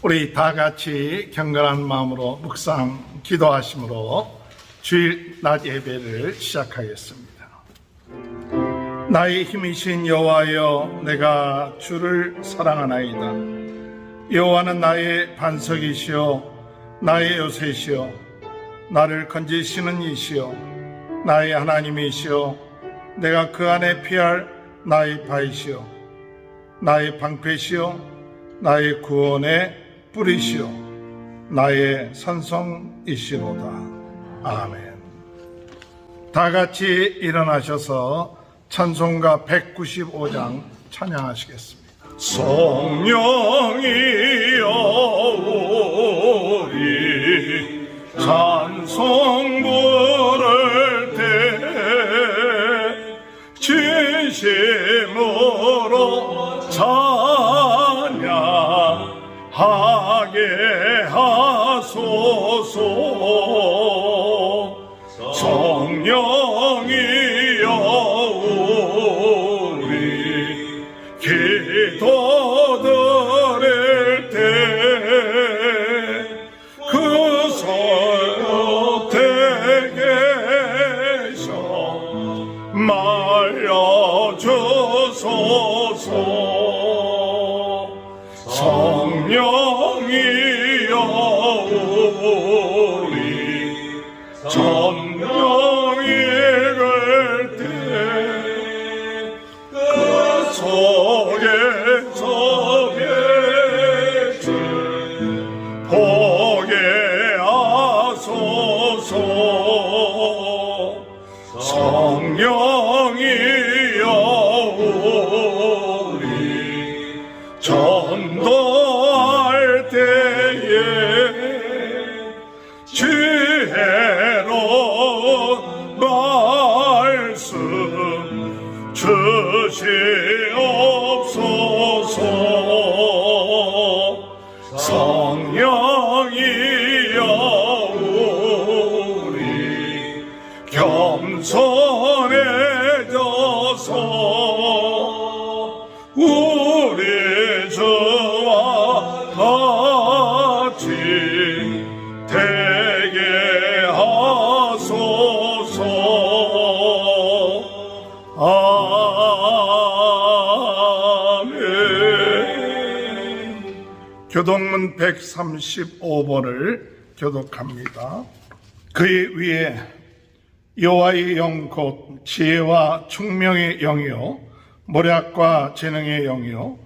우리 다 같이 경건한 마음으로 묵상 기도하심으로 주일 낮 예배를 시작하겠습니다. 나의 힘이신 여호와여, 내가 주를 사랑하나이다. 여호와는 나의 반석이시여, 나의 요새시여, 나를 건지시는 이시여, 나의 하나님이시여, 내가 그 안에 피할 나의 바위시여, 나의 방패시여, 나의 구원의 뿌리시여, 나의 산성이시로다. 아멘. 다 같이 일어나셔서 찬송가 195장 찬양하시겠습니다. 성령이여 우리 찬송 부를 때 진심으로 찬양하게 하소서. 성령이여 우리 기도 드릴 때 그 곁에 계셔 말려주소서. 성령이여 우리 전령 읽을 때 그 속에서 빛을 보게 하소서. 성령이여 우리 전도할 때에 지혜로운 말씀 주시옵소서. 성령이여 우리 겸손해져서 우리 주와 같이 되게 하소서. 아멘. 교독문 135번을 교독합니다. 그의 위에 여호와의 영 곧 지혜와 총명의 영이요 모략과 재능의 영이요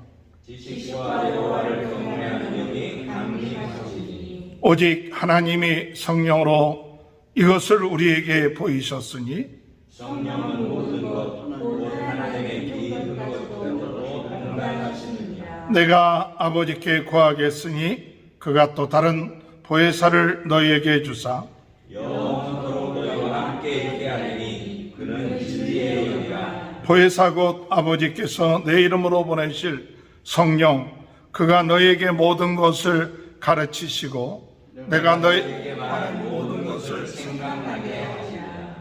지식과 여호와를 경외하는 영이 강림하시니 오직 하나님이 성령으로 이것을 우리에게 보이셨으니 성령은 모든 것 곧 하나님의 기이한 것으로 분간하시느니라. 내가 아버지께 구하겠으니 그가 또 다른 보혜사를 너희에게 주사 영원토록 너희와 함께 있게 하리니 그는 진리의 영이라. 보혜사 곧 아버지께서 내 이름으로 보내실 성령, 그가 너희에게 모든 것을 가르치시고 내가 너희에게 말한 모든 것을 생각나게 하시라.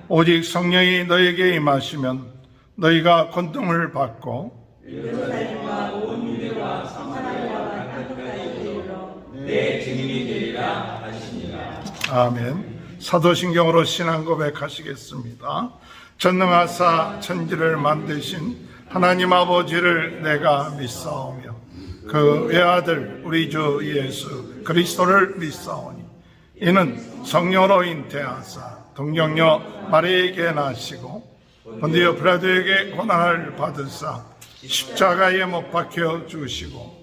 오직 성령이 너희에게 임하시면 너희가 권능을 받고 예루살렘과 온 유대와 사마리아와 땅끝까지 이르러 내 증인이 되리라 하시니라. 아멘. 사도신경으로 신앙 고백하시겠습니다. 전능하사 천지를 만드신 하나님 아버지를 내가 믿사오며 그 외아들 우리 주 예수 그리스도를 믿사오니 이는 성령으로 잉태하사 동정녀 마리아에게 나시고 본디오 빌라도에게 고난을 받으사 십자가에 못 박혀 죽으시고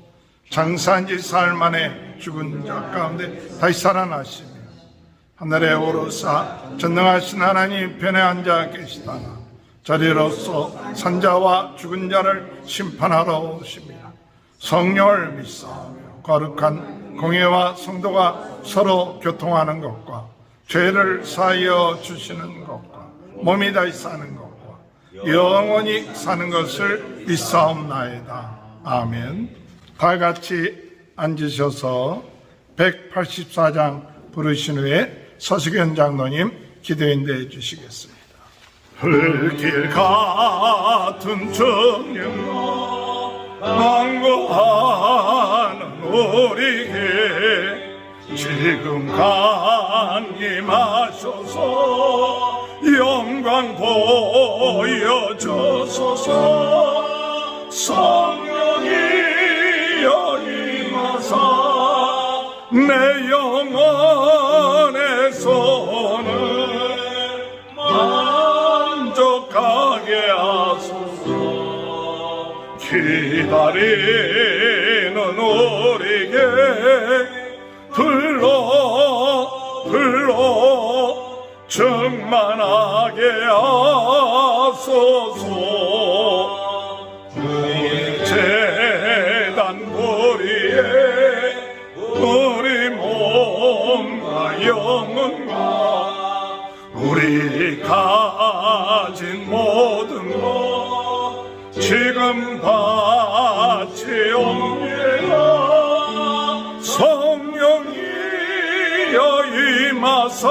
장사한 지 사흘 만에 죽은 자 가운데 다시 살아나시며 하늘에 오르사 전능하신 하나님 편에 앉아 계시다가 저리로서 산자와 죽은 자를 심판하러 오십니다. 성령을 믿사오며 거룩한 공예와 성도가 서로 교통하는 것과 죄를 사하여 주시는 것과 몸이 다시 사는 것과 영원히 사는 것을 믿사옵나이다. 아멘. 다 같이 앉으셔서 184장 부르신 후에 서식현 장로님 기도인대 주시겠습니다. 불길 같은 정령 망고하는 우리 길 지금 강림하소서 영광 보여주소서 성령이여 임하사 내 영혼의 손을 만족하게 하소서 기다리는 우리에게 불러 충만하게 하소서 재단 보리에 우리 몸과 영혼과 우리 가진 모든 것 지금 바치옵니다 성령이여 임하사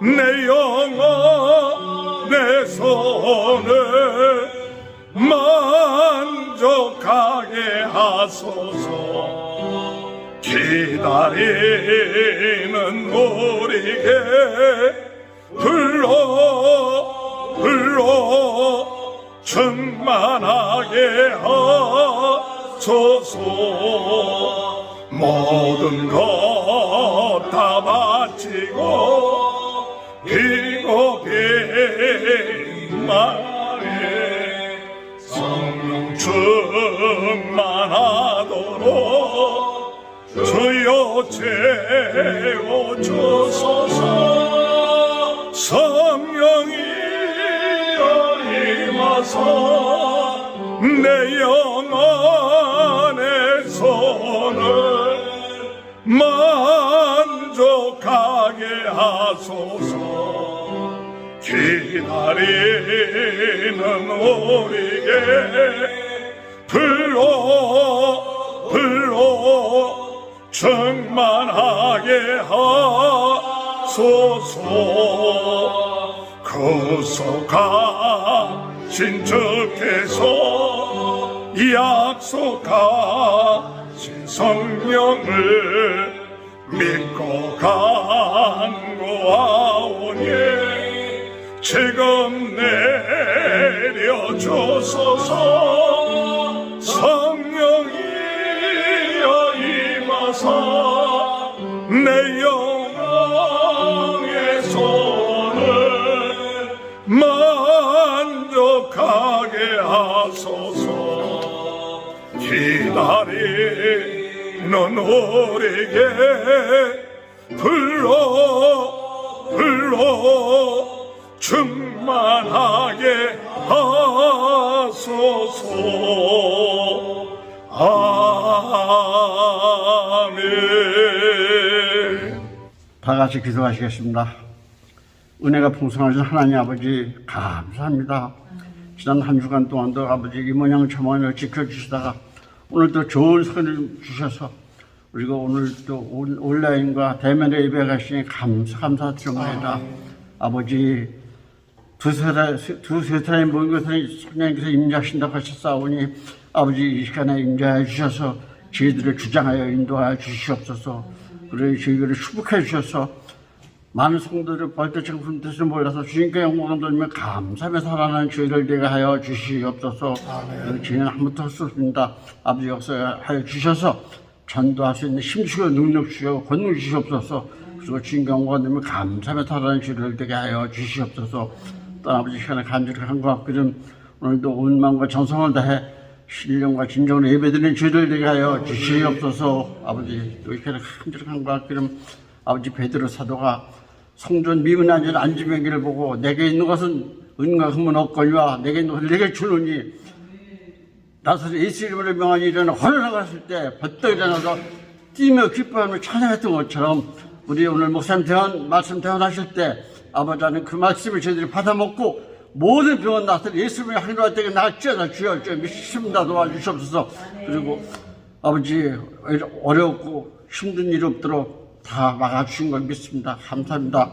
내 영혼 내 손을 만족하게 하소서 기다리는 우리에게 불러 충만하게 하소서 모든 것 다 바치고 비고비만에 성령 충만하도록 주여 채워주소서 성령이여 임하사 내 영혼의 손을 만족하게 하소서 기다리는 우리에게 불러 충만하게 하소서 구속하신 주께서 약속하신 성령을 믿고 간구하오니 지금 내려주소서 성령이여 임하사 내 영혼의 손을 만족하게 하소서 기다리는 우리에게 불러 충만하게 하소서 아멘. 다 같이 기도하시겠습니다. 은혜가 풍성하신 하나님 아버지 감사합니다. 지난 한 주간 동안도 아버지 이 모양 저 모양을 지켜주시다가 오늘도 좋은 선을 주셔서 우리가 오늘 또 온라인과 대면에 예배 가시니 감사드립니다. 아버지 두세 사람이 모인 것을 성령님께서 임재하신다고 하셨사오니 아버지 이 시간에 임재해 주셔서 저희들을 주장하여 인도하여 주시옵소서. 그리고 저희들을 축복해 주셔서 많은 성도들을 벌떼처럼 푸른 뜻을 몰라서 주님께 영광을 돌리며 감사하며 살아나는 저희를 되게 하여 주시옵소서. 저희는 아무것도 할 수 없습니다. 아버지 역사하여 주셔서 전도할 수 있는 힘 주시고 능력 주시고 권능 주시옵소서. 그리고 주님께 영광을 돌리며 감사하며 살아나는 저희를 되게 하여 주시옵소서. 또 아버지 시간에 간절히 간구하기를 오늘도 온 마음과 정성을 다해 신령과 진정으로 예배드리는 저희를 되게 하여 주시옵소서. 아버지 또 이렇게 간절히 간구하기를 아버지 베드로 사도가 성전 미문 앉은 안지병기를 보고 내게 있는 것은 은과 금은 없거니와 내게 있는 것을 내게 주노니 나서서 예수 이름으로 명하니 일어나 헌어나갔을 때 벌떡 일어나서 뛰며 기뻐하며 찬양했던 것처럼 우리 오늘 목사님 말씀 대언하실 때 아버지는 그 말씀을 저희들이 받아먹고 모든 병은 나서 예수님의 하늘날 때에 날지어다 주여 믿습니다. 도와주시옵소서. 그리고 아버지 어렵고 힘든 일 없도록 다 막아주신 걸 믿습니다. 감사합니다.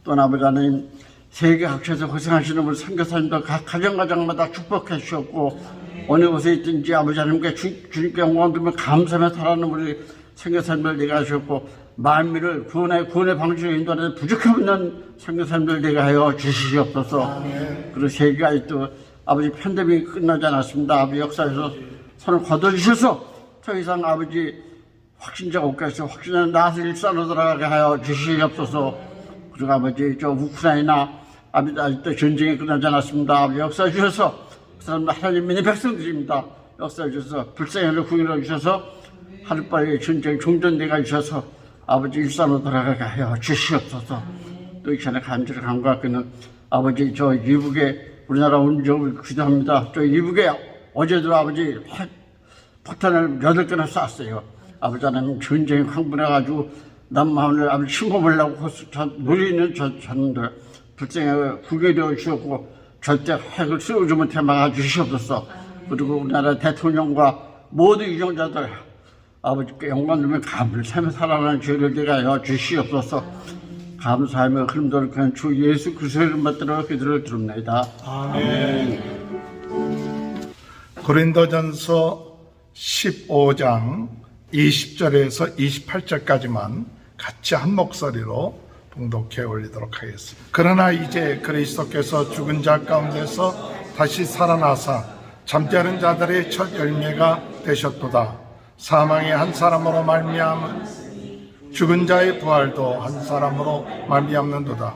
또 아버지 하나님 세계 각처에서 고생하시는 우리 선교사님들 각 가정마다 축복해 주셨고 어느 곳에 있든지 아버지 하나님께 주님께 영광 돌리며 감사하며 살아가는 우리 선교사님들 되게 하셨고 만민을 구원의 방식으로 인도하는 부족함없는 선교사님들 되게 하여 주시옵소서. 그리고 세계가 또 아버지 팬데믹이 끝나지 않았습니다. 아버지 역사에서 손을 거둬주셔서 더 이상 아버지 확진자가 없게 해서 확진자는 나아서 일산으로 돌아가게 하여 주시옵소서. 그리고 아버지 저 우크라이나 아버지 아직도 전쟁이 끝나지 않았습니다. 아버지 역사해 주셔서 그 사람들 하나님 민의 백성들입니다. 역사해 주셔서 불쌍히 구인해 주셔서 하루빨리 전쟁 종전되게 주셔서 아버지 일산으로 돌아가게 하여 주시옵소서. 또 이 시간에 간절히 간구하기는 아버지 저 이북에 우리나라 운정을 기도합니다. 저 이북에 어제도 아버지 폭탄을 8개나 쐈어요. 아버지 하나님 전쟁이 황분해가지고 남한을 아버지 침범하려고 노리는 저놈들 불쌍히 구개되어 주셨고 절대 핵을 쓰지 못해 막아주시옵소서. 그리고 우리나라 대통령과 모든 유정자들 아버지께 영광 누리며 감사하며 살아가는 죄를 대하여 주시옵소서. 감사하며 흐름돌이키는 주 예수 그리스도의 이름 받들어 기도를 드립니다. 아멘. 고린도전서 15장 20절에서 28절까지만 같이 한 목소리로 봉독해 올리도록 하겠습니다. 그러나 이제 그리스도께서 죽은 자 가운데서 다시 살아나사 잠자는 자들의 첫 열매가 되셨도다. 사망의 한 사람으로 말미암은 죽은 자의 부활도 한 사람으로 말미암는도다.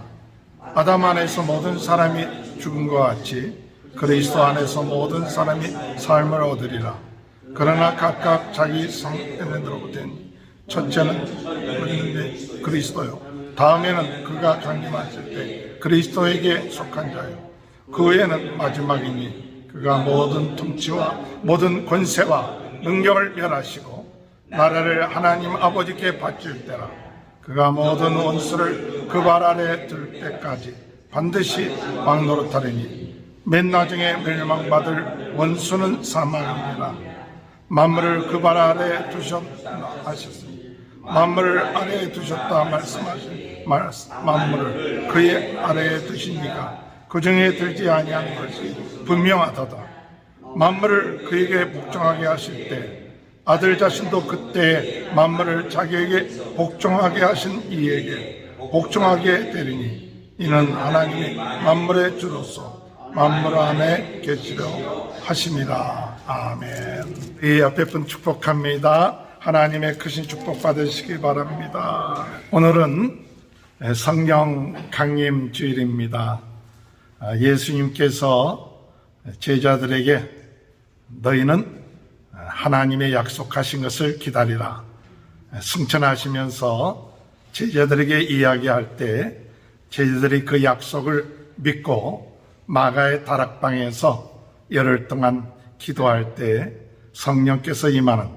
아담 안에서 모든 사람이 죽은 것 같이 그리스도 안에서 모든 사람이 삶을 얻으리라. 그러나 각각 자기 성에는으로부터 첫째는 그리스도요, 다음에는 그가 강림하실 때 그리스도에게 속한 자요, 그 후에는 마지막이니 그가 모든 통치와 모든 권세와 능력을 멸하시고 나라를 하나님 아버지께 바칠 때라. 그가 모든 원수를 그 발 아래 들 때까지 반드시 왕노릇하리니 맨 나중에 멸망받을 원수는 사망이니라. 만물을 그 발 아래 두셨다 하셨으니 만물을 아래에 두셨다 말씀하신 만물을 그의 아래에 두신 이가 그 중에 들지 아니한 것이 분명하도다. 만물을 그에게 복종하게 하실 때 아들 자신도 그때 만물을 자기에게 복종하게 하신 이에게 복종하게 되리니 이는 하나님이 만물의 주로서 만물 안에 계시려 하심이라. 아멘. 이 옆에 분 축복합니다. 하나님의 크신 축복 받으시기 바랍니다. 오늘은 성령 강림 주일입니다. 예수님께서 제자들에게 너희는 하나님의 약속하신 것을 기다리라 승천하시면서 제자들에게 이야기할 때 제자들이 그 약속을 믿고 마가의 다락방에서 열흘 동안 기도할 때 성령께서 임하는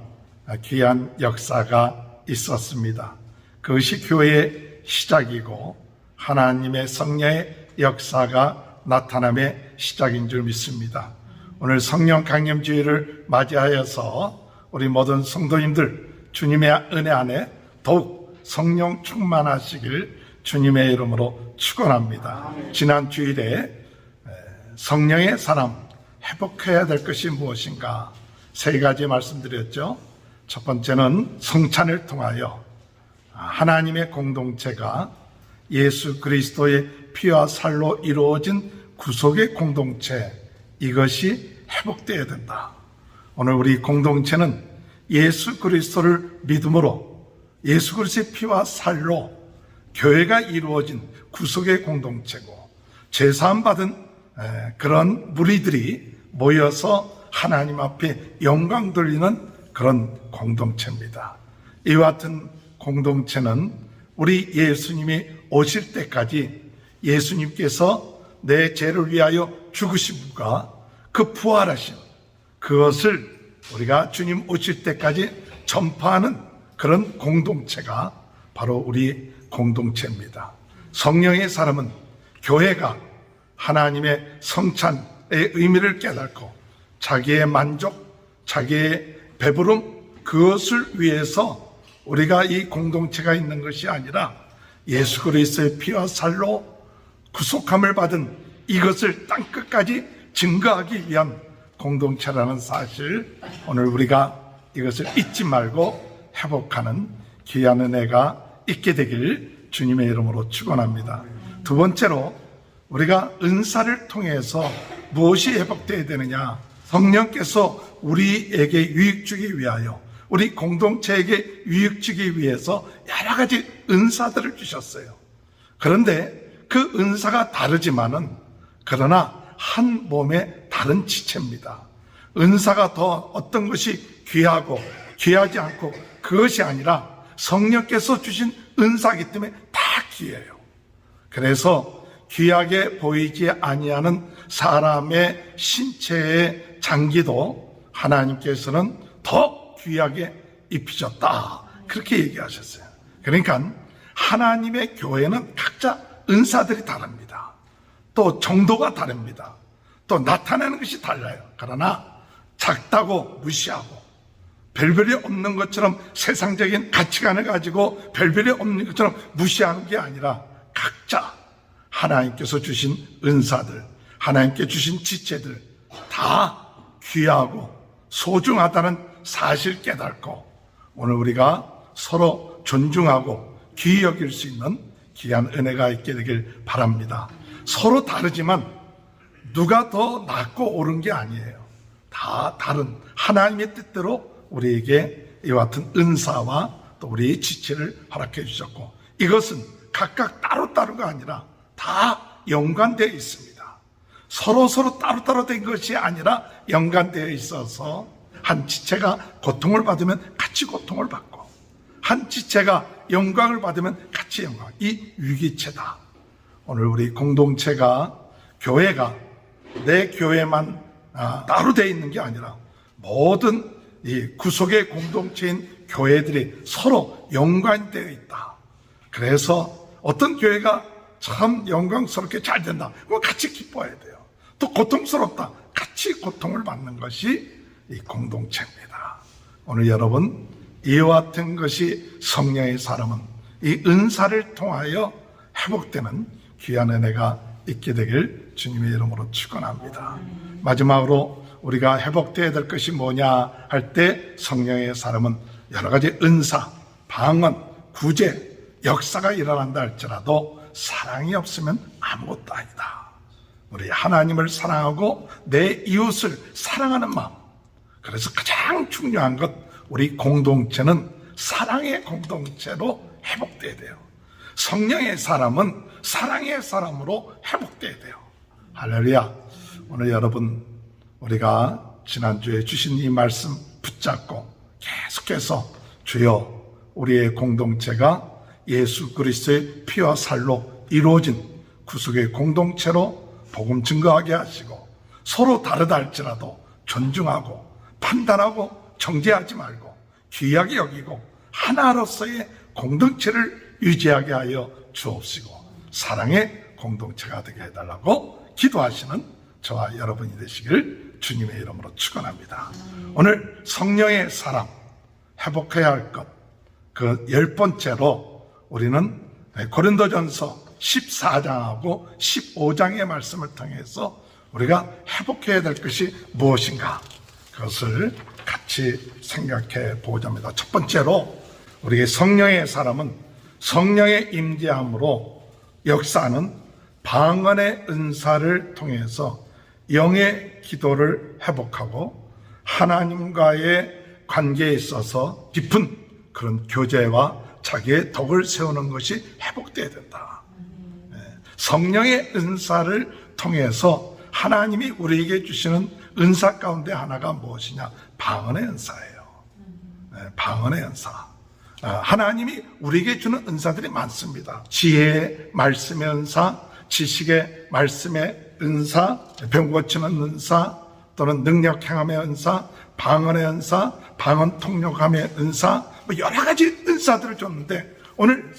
귀한 역사가 있었습니다. 그것이 교회의 시작이고 하나님의 성령의 역사가 나타남의 시작인 줄 믿습니다. 오늘 성령 강림주일을 맞이하여서 우리 모든 성도님들 주님의 은혜 안에 더욱 성령 충만하시길 주님의 이름으로 축원합니다. 지난 주일에 성령의 사람 회복해야 될 것이 무엇인가 3가지 말씀드렸죠. 첫 번째는 성찬을 통하여 하나님의 공동체가 예수 그리스도의 피와 살로 이루어진 구속의 공동체, 이것이 회복되어야 된다. 오늘 우리 공동체는 예수 그리스도를 믿음으로 예수 그리스도의 피와 살로 교회가 이루어진 구속의 공동체고 죄사함 받은 그런 무리들이 모여서 하나님 앞에 영광 돌리는 그런 공동체입니다. 이와 같은 공동체는 우리 예수님이 오실 때까지 예수님께서 내 죄를 위하여 죽으심과 그 부활하심, 그것을 우리가 주님 오실 때까지 전파하는 그런 공동체가 바로 우리 공동체입니다. 성령의 사람은 교회가 하나님의 성찬의 의미를 깨닫고 자기의 만족, 자기의 배부름, 그것을 위해서 우리가 이 공동체가 있는 것이 아니라 예수 그리스도의 피와 살로 구속함을 받은 이것을 땅끝까지 증거하기 위한 공동체라는 사실, 오늘 우리가 이것을 잊지 말고 회복하는 귀한 은혜가 있게 되길 주님의 이름으로 축원합니다. 두 번째로 우리가 은사를 통해서 무엇이 회복되어야 되느냐? 성령께서 우리에게 유익 주기 위하여, 우리 공동체에게 유익 주기 위해서 여러 가지 은사들을 주셨어요. 그런데 그 은사가 다르지만은 그러나 한 몸의 다른 지체입니다. 은사가 더 어떤 것이 귀하고 귀하지 않고 그것이 아니라 성령께서 주신 은사이기 때문에 다 귀해요. 그래서 귀하게 보이지 아니하는 사람의 신체의 장기도 하나님께서는 더 귀하게 입히셨다. 그렇게 얘기하셨어요. 그러니까 하나님의 교회는 각자 은사들이 다릅니다. 또 정도가 다릅니다. 또 나타내는 것이 달라요. 그러나 작다고 무시하고 별별이 없는 것처럼 세상적인 가치관을 가지고 별별이 없는 것처럼 무시하는 게 아니라 각자 하나님께서 주신 은사들, 하나님께 주신 지체들 다 귀하고 소중하다는 사실 깨닫고 오늘 우리가 서로 존중하고 귀히 여길 수 있는 귀한 은혜가 있게 되길 바랍니다. 서로 다르지만 누가 더 낫고 옳은 게 아니에요. 다 다른 하나님의 뜻대로 우리에게 이와 같은 은사와 또 우리의 지체를 허락해 주셨고 이것은 각각 따로따로가 아니라 다 연관되어 있습니다. 서로 따로따로 된 것이 아니라 연관되어 있어서 한 지체가 고통을 받으면 같이 고통을 받고 한 지체가 영광을 받으면 같이 영광. 이 유기체다. 오늘 우리 공동체가 교회가 내 교회만 따로 되어 있는 게 아니라 모든 이 구속의 공동체인 교회들이 서로 연관되어 있다. 그래서 어떤 교회가 참 영광스럽게 잘 된다. 그거 같이 기뻐해야 돼요. 또 고통스럽다. 같이 고통을 받는 것이 이 공동체입니다. 오늘 여러분 이와 같은 것이 성령의 사람은 이 은사를 통하여 회복되는 귀한 은혜가 있게 되길 주님의 이름으로 축원합니다. 마지막으로 우리가 회복되어야 될 것이 뭐냐 할 때 성령의 사람은 여러 가지 은사, 방언, 구제, 역사가 일어난다 할지라도 사랑이 없으면 아무것도 아니다. 우리 하나님을 사랑하고 내 이웃을 사랑하는 마음. 그래서 가장 중요한 것 우리 공동체는 사랑의 공동체로 회복돼야 돼요. 성령의 사람은 사랑의 사람으로 회복돼야 돼요. 할렐루야. 오늘 여러분 우리가 지난주에 주신 이 말씀 붙잡고 계속해서 주여 우리의 공동체가 예수 그리스도의 피와 살로 이루어진 구속의 공동체로 복음 증거하게 하시고 서로 다르다 할지라도 존중하고 판단하고 정죄하지 말고 귀하게 여기고 하나로서의 공동체를 유지하게 하여 주옵시고 사랑의 공동체가 되게 해달라고 기도하시는 저와 여러분이 되시길 주님의 이름으로 축원합니다. 오늘 성령의 사람 회복해야 할 것 그 10번째로 우리는 고린도전서 14장하고 15장의 말씀을 통해서 우리가 회복해야 될 것이 무엇인가 그것을 같이 생각해 보고자 합니다. 첫 번째로 우리의 성령의 사람은 성령의 임재함으로 역사하는 방언의 은사를 통해서 영의 기도를 회복하고 하나님과의 관계에 있어서 깊은 그런 교제와 자기의 덕을 세우는 것이 회복되어야 된다. 성령의 은사를 통해서 하나님이 우리에게 주시는 은사 가운데 하나가 무엇이냐? 방언의 은사예요. 방언의 은사. 하나님이 우리에게 주는 은사들이 많습니다. 지혜의 말씀의 은사, 지식의 말씀의 은사, 병 고치는 은사, 또는 능력 행함의 은사, 방언의 은사, 방언 통역함의 은사, 여러 가지 은사들을 줬는데 오늘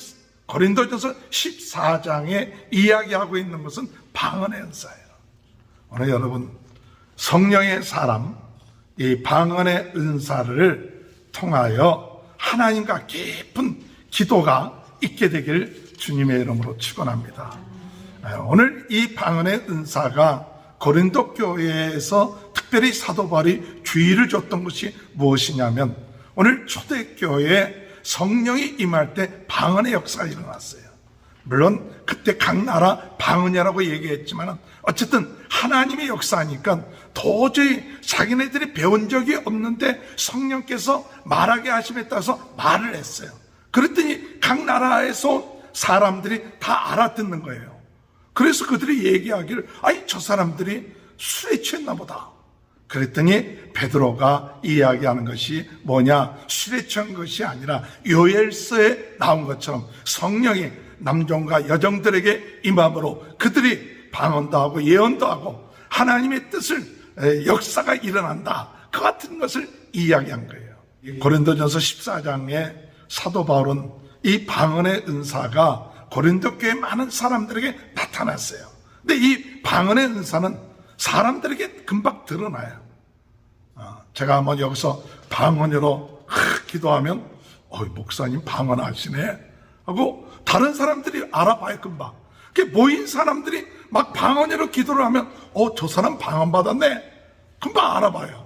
고린도전서 14장에 이야기하고 있는 것은 방언의 은사예요. 오늘 여러분 성령의 사람, 이 방언의 은사를 통하여 하나님과 깊은 기도가 있게 되길 주님의 이름으로 축원합니다. 오늘 이 방언의 은사가 고린도 교회에서 특별히 사도 바울이 주의를 줬던 것이 무엇이냐면 오늘 초대교회에 성령이 임할 때 방언의 역사가 일어났어요. 물론 그때 각 나라 방언이라고 얘기했지만 어쨌든 하나님의 역사니까 도저히 자기네들이 배운 적이 없는데 성령께서 말하게 하심에 따라서 말을 했어요. 그랬더니 각 나라에서 사람들이 다 알아듣는 거예요. 그래서 그들이 얘기하기를 아니 저 사람들이 술에 취했나 보다. 그랬더니 베드로가 이야기하는 것이 뭐냐, 술에 취한 것이 아니라 요엘서에 나온 것처럼 성령이 남종과 여종들에게 임함으로 그들이 방언도 하고 예언도 하고 하나님의 뜻을 역사가 일어난다, 그 같은 것을 이야기한 거예요. 고린도전서 14장에 사도 바울은 이 방언의 은사가 고린도 교회 많은 사람들에게 나타났어요. 근데 이 방언의 은사는 사람들에게 금방 드러나요. 제가 한번 여기서 방언으로 기도하면 목사님 방언 하시네 하고 다른 사람들이 알아봐요. 금방 모인 사람들이 막 방언으로 기도를 하면 저 사람 방언 받았네, 금방 알아봐요.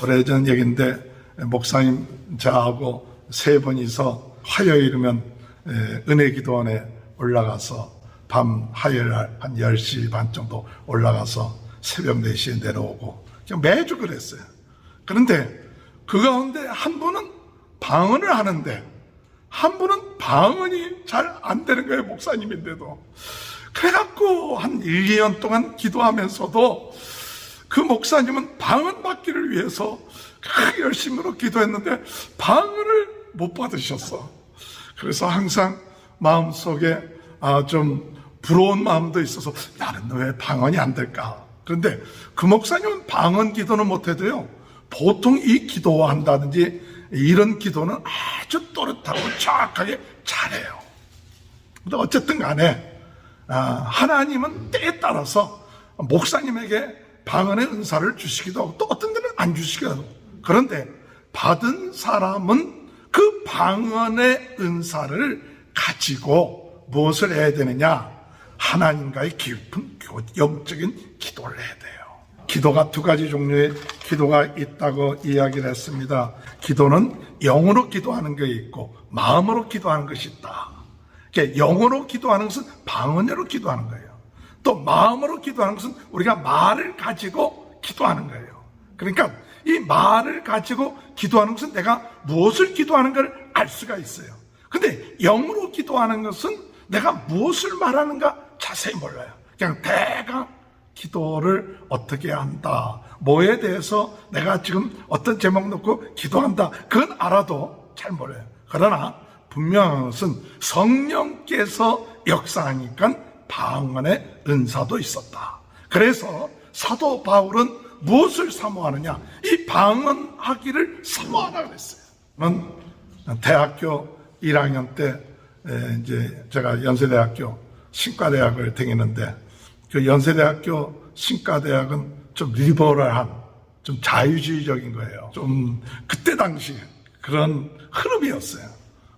오래전 얘기인데 목사님 저하고 세 분이서 화요일이면 은혜 기도원에 올라가서 밤 화요일 한 10시 반 정도 올라가서 새벽 4시에 내려오고 매주 그랬어요. 그런데 그 가운데 한 분은 방언을 하는데 한 분은 방언이 잘 안 되는 거예요. 목사님인데도. 그래갖고 한 1, 2년 동안 기도하면서도 그 목사님은 방언 받기를 위해서 열심으로 기도했는데 방언을 못 받으셨어. 그래서 항상 마음속에 좀 부러운 마음도 있어서 나는 왜 방언이 안 될까. 그런데 그 목사님은 방언 기도는 못해도요, 보통 이 기도한다든지 이런 기도는 아주 또렷하고 정확하게 잘해요. 근데 어쨌든 간에 하나님은 때에 따라서 목사님에게 방언의 은사를 주시기도 하고 또 어떤 데는 안 주시기도 하고, 그런데 받은 사람은 그 방언의 은사를 가지고 무엇을 해야 되느냐, 하나님과의 깊은 영적인 기도를 해야 돼요. 기도가 두 가지 종류의 기도가 있다고 이야기를 했습니다. 기도는 영으로 기도하는 게 있고 마음으로 기도하는 것이 있다. 영으로 기도하는 것은 방언으로 기도하는 거예요. 또 마음으로 기도하는 것은 우리가 말을 가지고 기도하는 거예요. 그러니까 이 말을 가지고 기도하는 것은 내가 무엇을 기도하는 걸 알 수가 있어요. 근데 영으로 기도하는 것은 내가 무엇을 말하는가 자세히 몰라요. 그냥 대강 기도를 어떻게 한다, 뭐에 대해서 내가 지금 어떤 제목 놓고 기도한다, 그건 알아도 잘 몰라요. 그러나 분명한 것은 성령께서 역사하니까 방언의 은사도 있었다. 그래서 사도 바울은 무엇을 사모하느냐, 이 방언하기를 사모하라 그랬어요. 저는 대학교 1학년 때 이제 제가 연세대학교 신과대학을 다니는데 그 연세대학교 신과대학은 좀 리버럴한, 좀 자유주의적인 거예요. 좀 그때 당시 그런 흐름이었어요.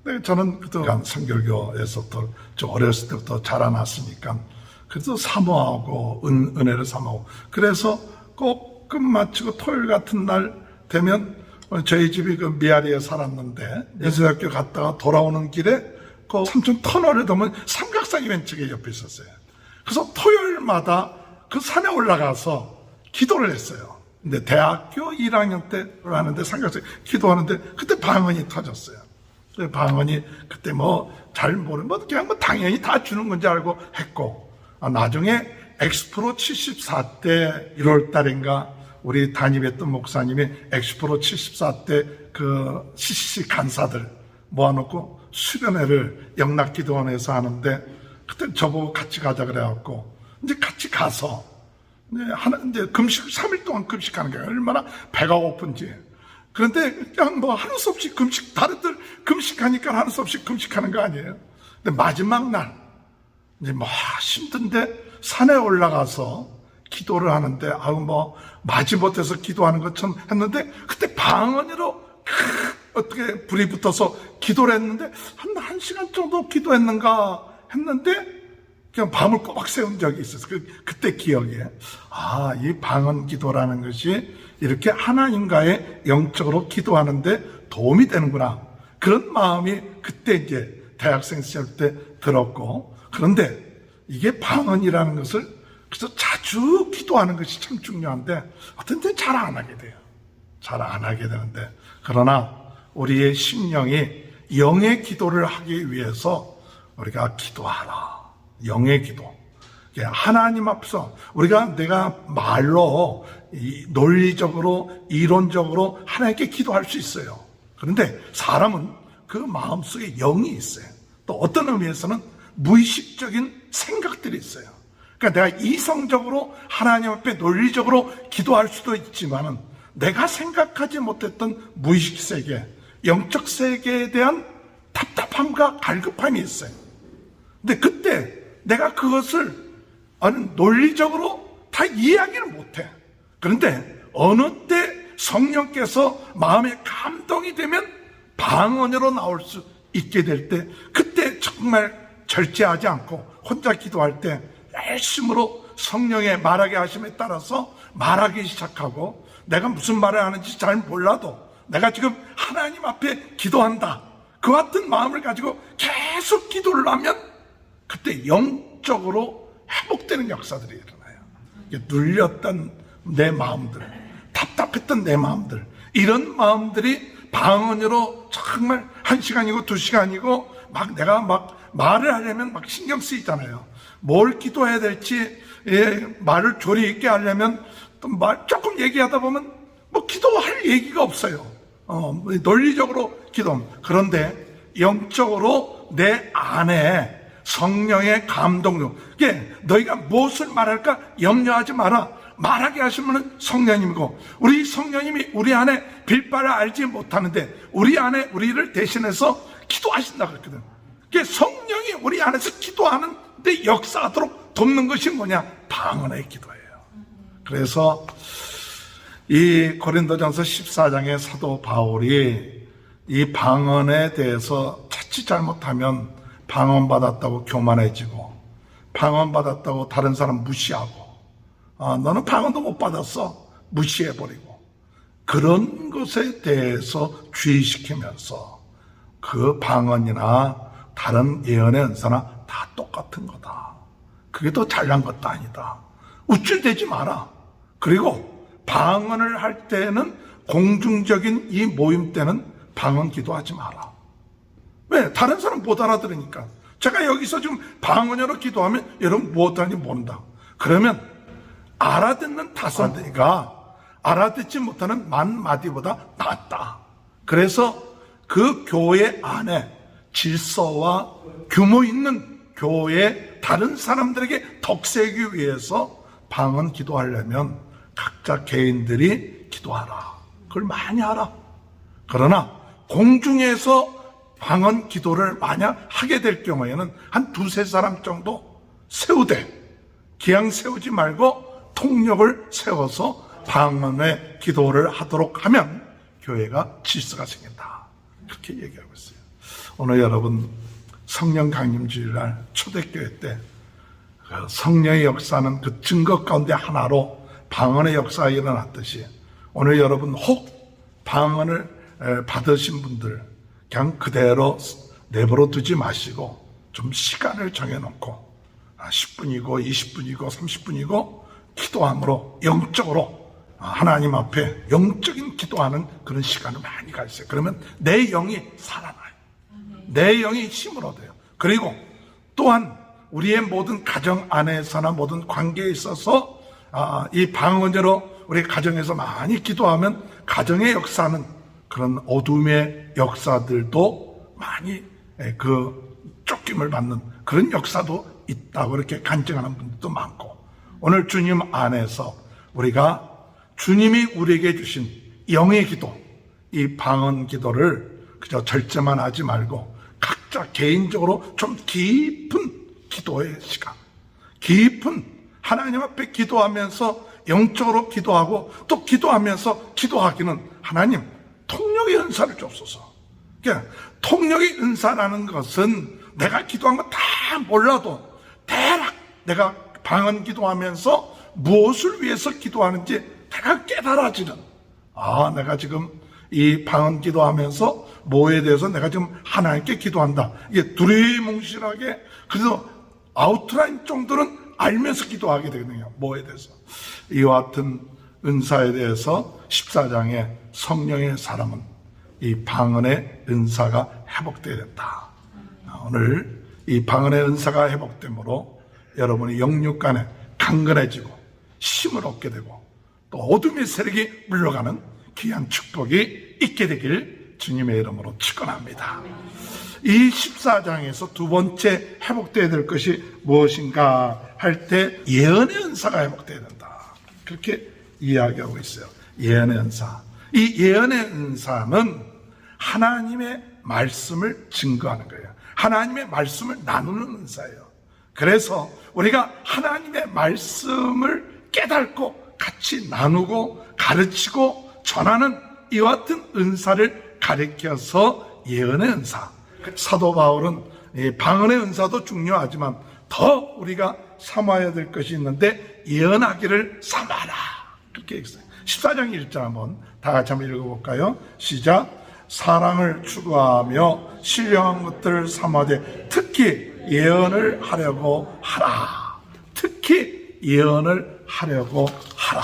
근데 저는 그때 성결교에서부터 좀 어렸을 때부터 자라났으니까 그래서 사모하고 은혜를 사모하고, 그래서 꼭 끝마치고 토요일 같은 날 되면 저희 집이 그 미아리에 살았는데 연세대학교 갔다가 돌아오는 길에 그 삼촌 터널에 보면 삼각산이 왼쪽에 옆에 있었어요. 그래서 토요일마다 그 산에 올라가서 기도를 했어요. 근데 대학교 1학년 때 하는데 삼각산 기도하는데 그때 방언이 터졌어요. 방언이 그때 잘 모르면 그냥 당연히 다 주는 건지 알고 했고, 나중에 엑스프로 74때 1월 달인가 우리 담임했던 목사님이 엑스프로 74때 그 CCC 간사들 모아놓고 수련회를 영락기도원에서 하는데 그때 저보고 같이 가자 그래갖고 이제 같이 가서 이제 금식 3일 동안 금식하는 거예요. 얼마나 배가 고픈지. 그런데 그냥 하는 수 없이 금식, 다른들 금식하니까 하는 수 없이 금식하는 거 아니에요. 근데 마지막 날 이제 힘든데 산에 올라가서 기도를 하는데 마지못해서 기도하는 것처럼 했는데 그때 방언으로 어떻게 불이 붙어서 기도를 했는데 한 1시간 정도 기도했는가 했는데 그냥 밤을 꼬박 세운 적이 있었어요. 그때 기억에 이 방언 기도라는 것이 이렇게 하나님과의 영적으로 기도하는데 도움이 되는구나. 그런 마음이 그때 이제 대학생 시절 때 들었고, 그런데 이게 방언이라는 것을 그래서 자주 기도하는 것이 참 중요한데 어떤 때는 잘 안 하게 돼요. 잘 안 하게 되는데, 그러나 우리의 심령이 영의 기도를 하기 위해서 우리가 기도하라. 영의 기도. 하나님 앞서 내가 말로 논리적으로 이론적으로 하나님께 기도할 수 있어요. 그런데 사람은 그 마음속에 영이 있어요. 또 어떤 의미에서는 무의식적인 생각들이 있어요. 그러니까 내가 이성적으로 하나님 앞에 논리적으로 기도할 수도 있지만은 내가 생각하지 못했던 무의식 세계, 영적 세계에 대한 답답함과 갈급함이 있어요. 근데 그때 내가 그것을 논리적으로 다 이해하기는 못해. 그런데 어느 때 성령께서 마음에 감동이 되면 방언으로 나올 수 있게 될 때, 그때 정말 절제하지 않고 혼자 기도할 때 열심으로 성령의 말하게 하심에 따라서 말하기 시작하고, 내가 무슨 말을 하는지 잘 몰라도 내가 지금 하나님 앞에 기도한다, 그 같은 마음을 가지고 계속 기도를 하면 그때 영적으로 회복되는 역사들이 일어나요. 눌렸던 내 마음들, 답답했던 내 마음들, 이런 마음들이 방언으로 정말 1시간이고 2시간이고 내가 말을 하려면 신경 쓰이잖아요. 뭘 기도해야 될지, 말을 조리 있게 하려면 또 조금 얘기하다 보면 기도할 얘기가 없어요. 논리적으로 기도하면. 그런데 영적으로 내 안에 성령의 감동력, 너희가 무엇을 말할까 염려하지 마라. 말하게 하시면 성령님이고, 우리 성령님이 우리 안에 빌바를 알지 못하는데 우리 안에 우리를 대신해서 기도하신다 그랬거든. 성령이 우리 안에서 기도하는 데 역사하도록 돕는 것이 뭐냐? 방언의 기도예요. 그래서 이 고린도전서 14장의 사도 바울이 이 방언에 대해서 자칫 잘못하면 방언 받았다고 교만해지고, 방언 받았다고 다른 사람 무시하고, 너는 방언도 못 받았어, 무시해버리고, 그런 것에 대해서 주의시키면서 그 방언이나 다른 예언의 은사나 다 똑같은 거다. 그게 더 잘난 것도 아니다. 우쭐대지 마라. 그리고 방언을 할 때는, 공중적인 이 모임 때는 방언 기도하지 마라. 왜? 다른 사람 못 알아들으니까. 제가 여기서 지금 방언으로 기도하면 여러분 무엇 하는지 모른다. 그러면 알아듣는 5마디가 알아듣지 못하는 10,000마디보다 낫다. 그래서 그 교회 안에 질서와 규모 있는 교회 다른 사람들에게 덕세기 위해서 방언 기도하려면 각자 개인들이 기도하라. 그걸 많이 하라. 그러나 공중에서 방언 기도를 만약 하게 될 경우에는 한 2-3사람 정도 세우되, 기양 세우지 말고 통역을 세워서 방언의 기도를 하도록 하면 교회가 질서가 생긴다. 그렇게 얘기하고 있어요. 오늘 여러분 성령 강림주일날 초대교회 때 성령의 역사는 그 증거 가운데 하나로 방언의 역사가 일어났듯이, 오늘 여러분 혹 방언을 받으신 분들 그냥 그대로 내버려 두지 마시고 좀 시간을 정해놓고 10분이고 20분이고 30분이고 기도함으로 영적으로 하나님 앞에 영적인 기도하는 그런 시간을 많이 가지세요. 그러면 내 영이 살아나요. 내 영이 힘을 얻어요. 그리고 또한 우리의 모든 가정 안에서나 모든 관계에 있어서 이 방언으로 우리 가정에서 많이 기도하면 가정의 역사는 그런 어둠의 역사들도 많이 쫓김을 받는 그런 역사도 있다고 그렇게 간증하는 분들도 많고, 오늘 주님 안에서 우리가 주님이 우리에게 주신 영의 기도, 이 방언 기도를 그저 절제만 하지 말고 각자 개인적으로 좀 깊은 기도의 시간, 깊은 하나님 앞에 기도하면서 영적으로 기도하고, 또 기도하면서 기도하기는 하나님 통역의 은사를 줬소서. 그러니까 통역의 은사라는 것은 내가 기도한 거 다 몰라도 대략 내가 방언 기도하면서 무엇을 위해서 기도하는지 대략 깨달아지는, 내가 지금 이 방언 기도하면서 뭐에 대해서 내가 지금 하나님께 기도한다, 이게 두리뭉실하게 그래서 아웃라인 정도는 알면서 기도하게 되거든요. 뭐에 대해서. 이와 같은 은사에 대해서 14장에 성령의 사람은 이 방언의 은사가 회복되어야 된다. 오늘 이 방언의 은사가 회복됨으로 여러분이 영육간에 강건해지고 힘을 얻게 되고 또 어둠의 세력이 물러가는 귀한 축복이 있게 되길 주님의 이름으로 축원합니다. 이 14장에서 두 번째 회복되어야 될 것이 무엇인가 할 때 예언의 은사가 회복되어야 된다. 그렇게 이야기하고 있어요. 예언의 은사. 이 예언의 은사는 하나님의 말씀을 증거하는 거예요. 하나님의 말씀을 나누는 은사예요. 그래서 우리가 하나님의 말씀을 깨닫고 같이 나누고 가르치고 전하는 이와 같은 은사를 가리켜서 예언의 은사. 사도 바울은 방언의 은사도 중요하지만 더 우리가 삼아야 될 것이 있는데 예언하기를 삼아라. 그렇게 했어요. 14장 1절 한번 다 같이 한번 읽어볼까요? 시작. 사랑을 추구하며 신령한 것들을 삼아되 특히 예언을 하려고 하라. 특히 예언을 하려고 하라.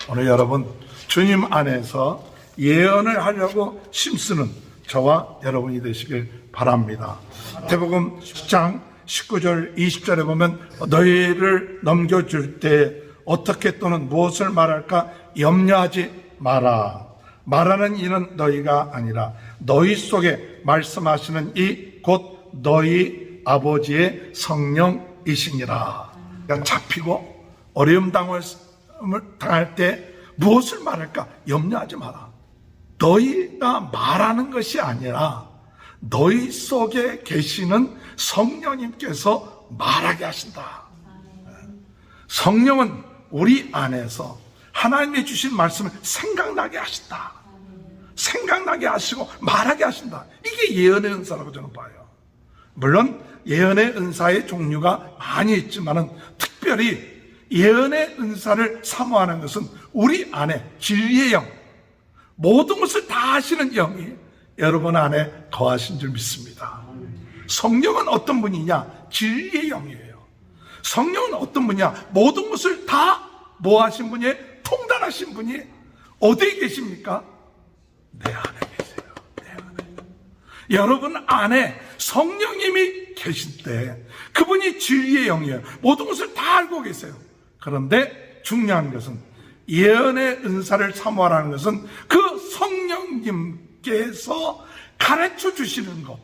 오늘 여러분 주님 안에서 예언을 하려고 힘쓰는 저와 여러분이 되시길 바랍니다. 마태복음 10장 19절 20절에 보면 너희를 넘겨줄 때 어떻게 또는 무엇을 말할까 염려하지 마라. 말하는 이는 너희가 아니라 너희 속에 말씀하시는 이 곧 너희 아버지의 성령이시니라. 그냥 잡히고 어려움 당할 때 무엇을 말할까 염려하지 마라. 너희가 말하는 것이 아니라 너희 속에 계시는 성령님께서 말하게 하신다. 성령은 우리 안에서 하나님이 주신 말씀을 생각나게 하신다. 생각나게 하시고 말하게 하신다. 이게 예언의 은사라고 저는 봐요. 물론 예언의 은사의 종류가 많이 있지만은 특별히 예언의 은사를 사모하는 것은 우리 안에 진리의 영, 모든 것을 다 하시는 영이 여러분 안에 거하신 줄 믿습니다. 성령은 어떤 분이냐? 진리의 영이에요. 성령은 어떤 분이냐? 모든 것을 다 뭐 하신 분이에요? 통달하신 분이 어디에 계십니까? 내 안에 계세요. 내 안에. 여러분 안에 성령님이 계실 때 그분이 진리의 영이에요. 모든 것을 다 알고 계세요. 그런데 중요한 것은 예언의 은사를 사모하라는 것은 그 성령님께서 가르쳐 주시는 것,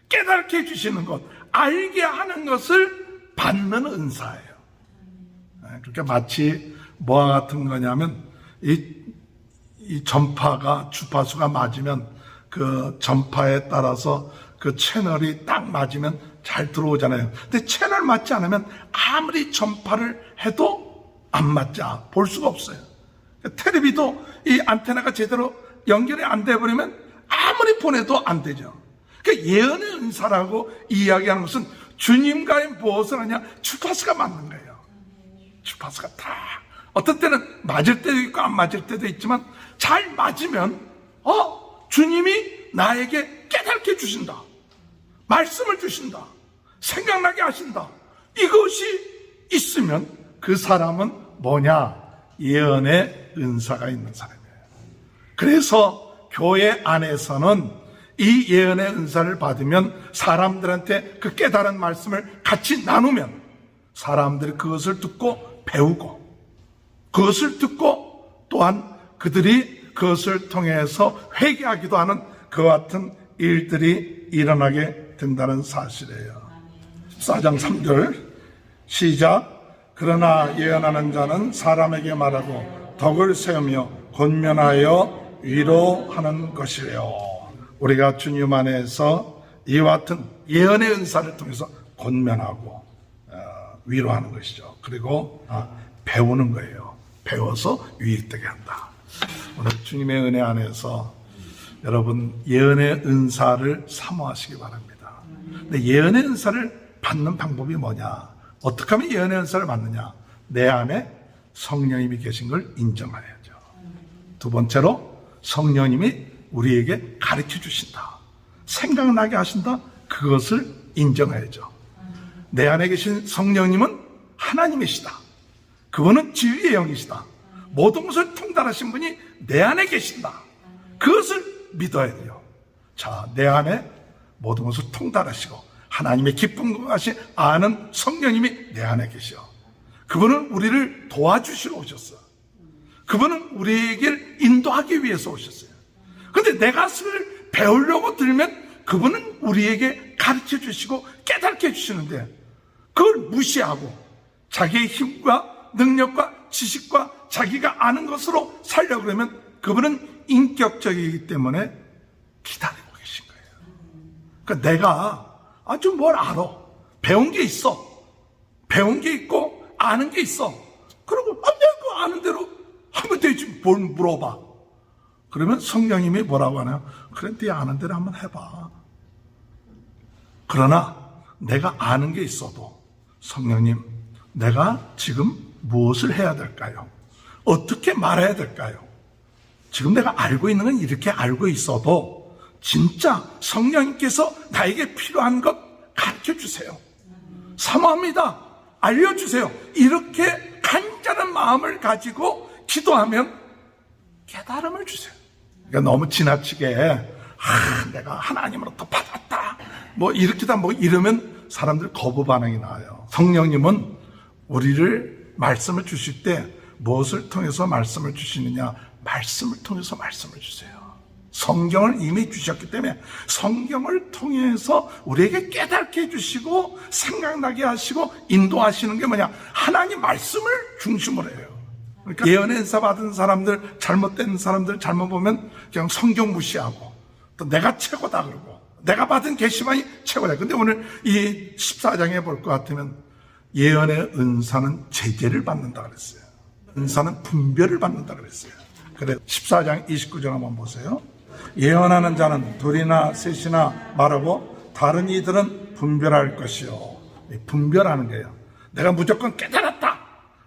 깨닫게 해 주시는 것, 알게 하는 것을 받는 은사예요. 그러니까 마치 뭐와 같은 거냐면 이 전파가 주파수가 맞으면 그 전파에 따라서 그 채널이 딱 맞으면 잘 들어오잖아요. 근데 채널 맞지 않으면 아무리 전파를 해도 안 맞자 볼 수가 없어요. 텔레비도 이 안테나가 제대로 연결이 안 돼버리면 아무리 보내도 안 되죠. 그러니까 예언의 은사라고 이야기하는 것은 주님과의 무엇을 하냐? 주파수가 맞는 거예요. 주파수가 다 어떤 때는 맞을 때도 있고 안 맞을 때도 있지만 잘 맞으면 주님이 나에게 깨닫게 주신다. 말씀을 주신다. 생각나게 하신다. 이것이 있으면 그 사람은 뭐냐? 예언의 은사가 있는 사람이에요. 그래서 교회 안에서는 이 예언의 은사를 받으면 사람들한테 그 깨달은 말씀을 같이 나누면 사람들이 그것을 듣고 배우고 그것을 듣고 또한 그들이 그것을 통해서 회개하기도 하는 그와 같은 일들이 일어나게 된다는 사실이에요. 14장 3절 시작. 그러나 예언하는 자는 사람에게 말하고 덕을 세우며 권면하여 위로하는 것이래요. 우리가 주님 안에서 이와 같은 예언의 은사를 통해서 권면하고 위로하는 것이죠. 그리고 배우는 거예요. 배워서 유익되게 한다. 오늘 주님의 은혜 안에서 여러분 예언의 은사를 사모하시기 바랍니다. 근데 예언의 은사를 받는 방법이 뭐냐? 어떻게 하면 예언의 은사를 받느냐? 내 안에 성령님이 계신 걸 인정해야죠. 두 번째로 성령님이 우리에게 가르쳐 주신다. 생각나게 하신다. 그것을 인정해야죠. 내 안에 계신 성령님은 하나님이시다. 그분은 진리의 영이시다. 모든 것을 통달하신 분이 내 안에 계신다. 그것을 믿어야 돼요. 자, 내 안에 모든 것을 통달하시고 하나님의 기쁜 것이 아는 성령님이 내 안에 계셔. 그분은 우리를 도와주시러 오셨어. 그분은 우리에게 인도하기 위해서 오셨어요. 그런데 내가 그것을 배우려고 들면 그분은 우리에게 가르쳐 주시고 깨닫게 해주시는데 그걸 무시하고 자기의 힘과 능력과 지식과 자기가 아는 것으로 살려고 그러면 그분은 인격적이기 때문에 기다리고 계신 거예요. 그러니까 내가 아주 뭘 알아. 배운 게 있어. 배운 게 있고 아는 게 있어. 그러고 내가 그 아는 대로 하면 되지 뭘 물어봐. 그러면 성령님이 뭐라고 하나요? 그래 네 아는 대로 한번 해봐. 그러나 내가 아는 게 있어도 성령님 내가 지금 무엇을 해야 될까요? 어떻게 말해야 될까요? 지금 내가 알고 있는 건 이렇게 알고 있어도 진짜 성령님께서 나에게 필요한 것 가르쳐 주세요. 사모합니다. 알려주세요. 이렇게 간절한 마음을 가지고 기도하면 깨달음을 주세요. 그러니까 너무 지나치게 내가 하나님으로부터 받았다 뭐 이렇게다 뭐 이러면 사람들 거부 반응이 나와요. 성령님은 우리를 말씀을 주실 때 무엇을 통해서 말씀을 주시느냐? 말씀을 통해서 말씀을 주세요. 성경을 이미 주셨기 때문에 성경을 통해서 우리에게 깨닫게 해주시고 생각나게 하시고 인도하시는 게 뭐냐? 하나님 말씀을 중심으로 해요. 그러니까 예언의 은사 받은 사람들, 잘못된 사람들 잘못 보면 그냥 성경 무시하고 또 내가 최고다 그러고 내가 받은 계시만이 최고다. 근데 오늘 이 14장에 볼 것 같으면 예언의 은사는 제재를 받는다 그랬어요. 은사는 분별을 받는다 그랬어요. 그래 14장 29절 한번 보세요. 예언하는 자는 둘이나 셋이나 말하고 다른 이들은 분별할 것이요. 분별하는 거예요. 내가 무조건 깨달았다.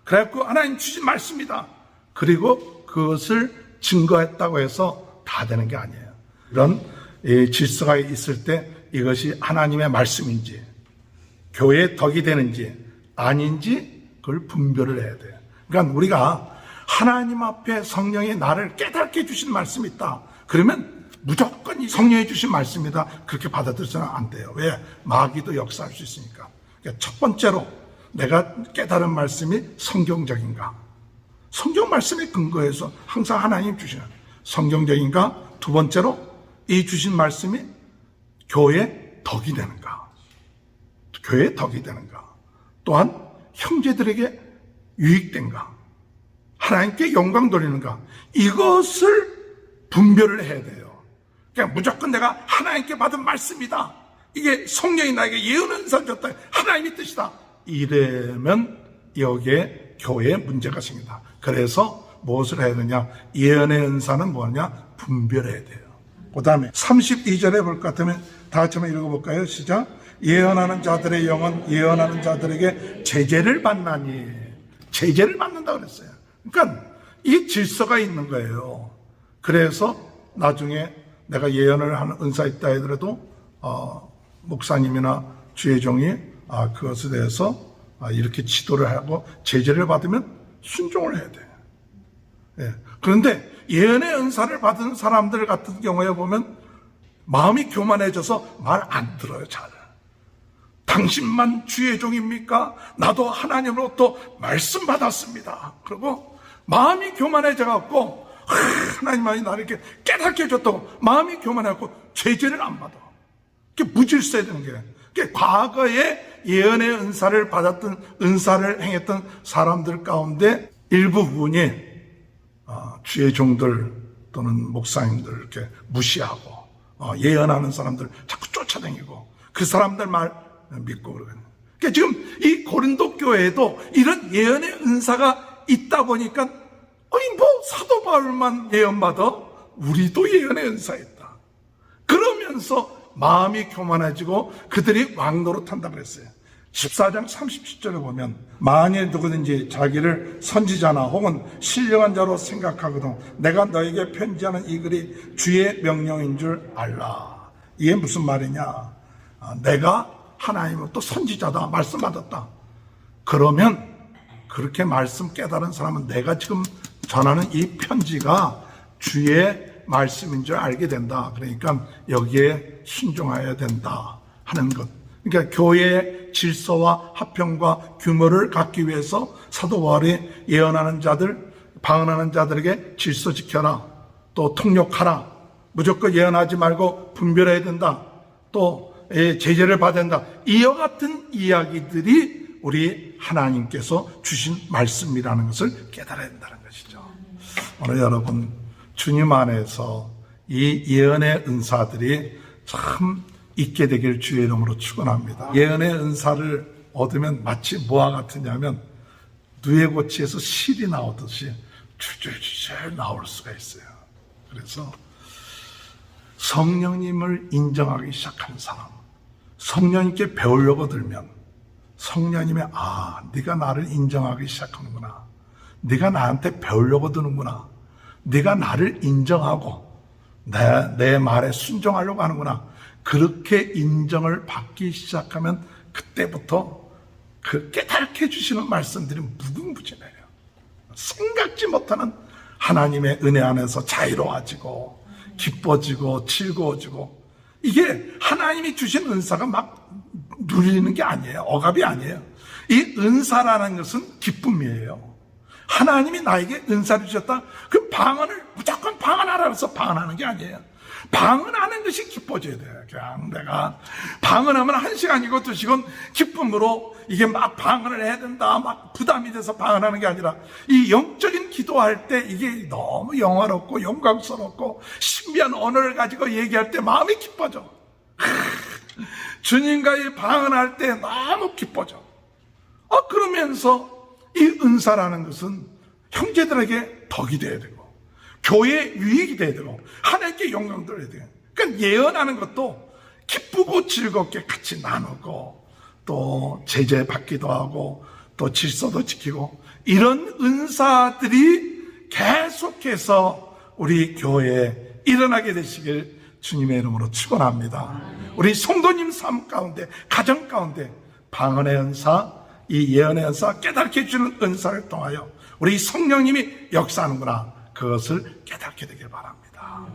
그래갖고 하나님 주신 말씀이다. 그리고 그것을 증거했다고 해서 다 되는 게 아니에요. 이런 질서가 있을 때 이것이 하나님의 말씀인지 교회의 덕이 되는지 아닌지 그걸 분별을 해야 돼요. 그러니까 우리가 하나님 앞에 성령이 나를 깨닫게 해주신 말씀이 있다. 그러면 무조건 이 성령이 주신 말씀이다. 그렇게 받아들여서는 안 돼요. 왜? 마귀도 역사할 수 있으니까. 그러니까 첫 번째로 내가 깨달은 말씀이 성경적인가? 성경 말씀에 근거해서 항상 하나님 주시는 성경적인가? 두 번째로 이 주신 말씀이 교회의 덕이 되는가? 교회의 덕이 되는가? 또한 형제들에게 유익된가? 하나님께 영광 돌리는가? 이것을 분별을 해야 돼요. 그냥 무조건 내가 하나님께 받은 말씀이다. 이게 성령이 나에게 예언 은사를 줬다. 하나님의 뜻이다. 이러면 여기에 교회에 문제가 생긴다. 그래서 무엇을 해야 되냐? 예언의 은사는 뭐냐? 분별해야 돼요. 그 다음에 32절에 볼 것 같으면 다 같이 한번 읽어볼까요? 시작. 예언하는 자들의 영은 예언하는 자들에게 제재를 받나니. 제재를 받는다 그랬어요. 그러니까 이 질서가 있는 거예요. 그래서 나중에 내가 예언을 하는 은사 있다 하더라도 목사님이나 주의 종이 그것에 대해서 이렇게 지도를 하고 제재를 받으면 순종을 해야 돼요. 예. 그런데 예언의 은사를 받은 사람들 같은 경우에 보면 마음이 교만해져서 말 안 들어요. 잘. 당신만 주의 종입니까? 나도 하나님으로부터 말씀 받았습니다. 그리고 마음이 교만해져갖고 하나님만이 나를 이렇게 깨닫게 해줬다고 마음이 교만해갖고 제재를 안 받아. 그게 무질서야 되는 거예요. 그게 과거에 예언의 은사를 받았던 은사를 행했던 사람들 가운데 일부분이 주의 종들 또는 목사님들 이렇게 무시하고 예언하는 사람들 자꾸 쫓아다니고 그 사람들 말 믿고 그러거든요. 그러니까 지금 이 고린도 교회에도 이런 예언의 은사가 있다 보니까 사도 바울만 예언받아? 우리도 예언의 은사 있다. 그러면서 마음이 교만해지고 그들이 왕노릇한다 그랬어요. 14장 37절에 보면 만일 누구든지 자기를 선지자나 혹은 신령한 자로 생각하거든 내가 너에게 편지하는 이 글이 주의 명령인 줄 알라. 이게 무슨 말이냐? 내가 하나님으로부터 선지자다, 말씀 받았다. 그러면 그렇게 말씀 깨달은 사람은 내가 지금 전하는 이 편지가 주의 말씀인 줄 알게 된다. 그러니까 여기에 순종해야 된다 하는 것. 그러니까 교회의 질서와 화평과 규모를 갖기 위해서 사도 바울이 예언하는 자들, 방언하는 자들에게 질서 지켜라. 또 통역하라. 무조건 예언하지 말고 분별해야 된다. 또 제재를 받아야 된다. 이와 같은 이야기들이 우리 하나님께서 주신 말씀이라는 것을 깨달아야 된다는 것이죠. 오늘 여러분 주님 안에서 이 예언의 은사들이 참 있게 되길 주의 이름으로 축원합니다. 예언의 은사를 얻으면 마치 뭐와 같으냐면 누에고치에서 실이 나오듯이 줄줄줄 나올 수가 있어요. 그래서 성령님을 인정하기 시작하는 사람, 성령님께 배우려고 들면 성령님의 네가 나를 인정하기 시작하는구나. 네가 나한테 배우려고 드는구나. 네가 나를 인정하고 내 말에 순종하려고 하는구나. 그렇게 인정을 받기 시작하면 그때부터 그 깨닫게 해주시는 말씀들이 무궁무진해요. 생각지 못하는 하나님의 은혜 안에서 자유로워지고 기뻐지고 즐거워지고, 이게 하나님이 주신 은사가 막 누리는 게 아니에요. 억압이 아니에요. 이 은사라는 것은 기쁨이에요. 하나님이 나에게 은사를 주셨다. 그 방언을 무조건 방언하라 해서 방언하는 게 아니에요. 방언하는 것이 기뻐져야 돼요. 그냥 내가 방언하면 1시간이고 2시간 기쁨으로 이게 막 방언을 해야 된다, 막 부담이 돼서 방언하는 게 아니라 이 영적인 기도할 때 이게 너무 영화롭고 영광스럽고 신비한 언어를 가지고 얘기할 때 마음이 기뻐져. 주님과의 방언할 때 너무 기뻐져. 그러면서 이 은사라는 것은 형제들에게 덕이 돼야 되고 교회에 유익이 돼야 되고 하나님께 영광 돌려야 돼요. 그러니까 예언하는 것도 기쁘고 즐겁게 같이 나누고 또 제재 받기도 하고 또 질서도 지키고, 이런 은사들이 계속해서 우리 교회에 일어나게 되시길 주님의 이름으로 축원합니다. 우리 성도님 삶 가운데, 가정 가운데 방언의 은사, 이 예언의 은사, 깨닫게 해주는 은사를 통하여 우리 성령님이 역사하는구나, 그것을 깨닫게 되길 바랍니다.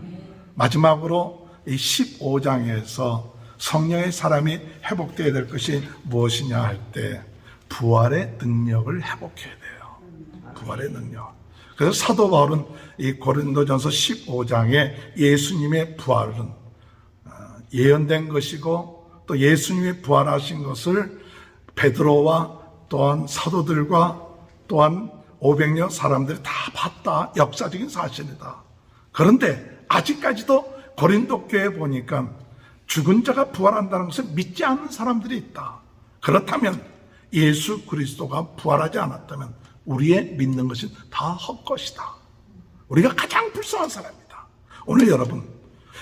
마지막으로 이 15장에서 성령의 사람이 회복되어야 될 것이 무엇이냐 할 때 부활의 능력을 회복해야 돼요. 부활의 능력. 그래서 사도 바울은 이 고린도전서 15장에 예수님의 부활은 예언된 것이고 또 예수님이 부활하신 것을 베드로와 또한 사도들과 또한 500여 사람들이 다 봤다. 역사적인 사실이다. 그런데 아직까지도 고린도 교회에 보니까 죽은 자가 부활한다는 것을 믿지 않는 사람들이 있다. 그렇다면 예수 그리스도가 부활하지 않았다면 우리의 믿는 것은 다 헛것이다. 우리가 가장 불쌍한 사람이다. 오늘 여러분,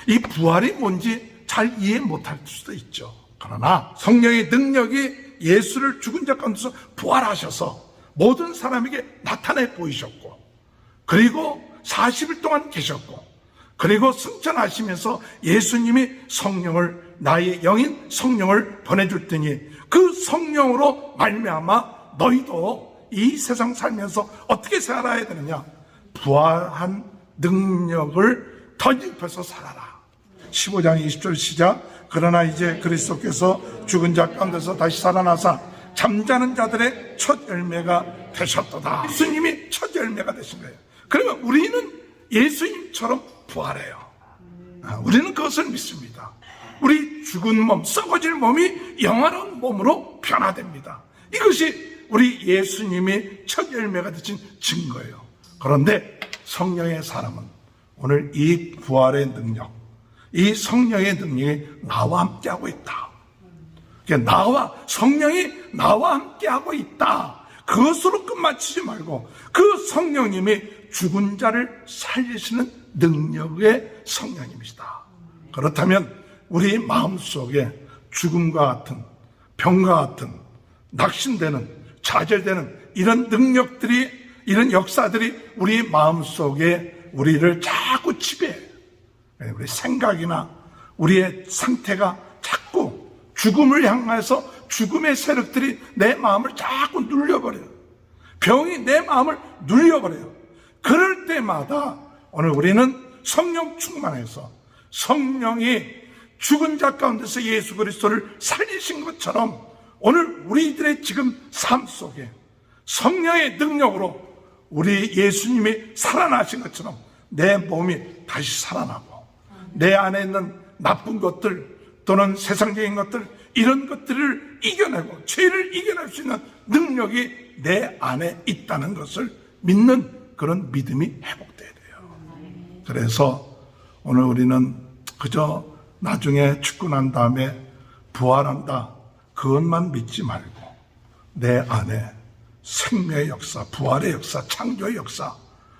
이 부활이 뭔지 잘 이해 못할 수도 있죠. 그러나 성령의 능력이 예수를 죽은 자 가운데서 부활하셔서 모든 사람에게 나타내 보이셨고, 그리고 40일 동안 계셨고, 그리고 승천하시면서 예수님이 성령을, 나의 영인 성령을 보내줄 테니 그 성령으로 말미암아 너희도 이 세상 살면서 어떻게 살아야 되느냐? 부활한 능력을 덧입혀서 살아라. 15장 20절 시작. 그러나 이제 그리스도께서 죽은 자 가운데서 다시 살아나사 잠자는 자들의 첫 열매가 되셨도다. 예수님이 첫 열매가 되신 거예요. 그러면 우리는 예수님처럼 부활해요. 우리는 그것을 믿습니다. 우리 죽은 몸, 썩어질 몸이 영원한 몸으로 변화됩니다. 이것이 우리 예수님이 첫 열매가 되신 증거예요. 그런데 성령의 사람은 오늘 이 부활의 능력, 이 성령의 능력이 나와 함께하고 있다. 성령이 나와 함께하고 있다. 그것으로 끝마치지 말고 그 성령님이 죽은 자를 살리시는 능력의 성령님이시다. 그렇다면 우리 마음속에 죽음과 같은, 병과 같은 낙심되는, 좌절되는 이런 능력들이, 이런 역사들이 우리 마음속에 우리를 자꾸 지배해요. 우리 생각이나 우리의 상태가 자꾸 죽음을 향해서 죽음의 세력들이 내 마음을 자꾸 눌려버려요. 병이 내 마음을 눌려버려요. 그럴 때마다 오늘 우리는 성령 충만해서 성령이 죽은 자 가운데서 예수 그리스도를 살리신 것처럼 오늘 우리들의 지금 삶 속에 성령의 능력으로 우리 예수님이 살아나신 것처럼 내 몸이 다시 살아나고 내 안에 있는 나쁜 것들 또는 세상적인 것들, 이런 것들을 이겨내고 죄를 이겨낼 수 있는 능력이 내 안에 있다는 것을 믿는 그런 믿음이 회복돼야 돼요. 그래서 오늘 우리는 그저 나중에 죽고 난 다음에 부활한다, 그것만 믿지 말고 내 안에 생명의 역사, 부활의 역사, 창조의 역사,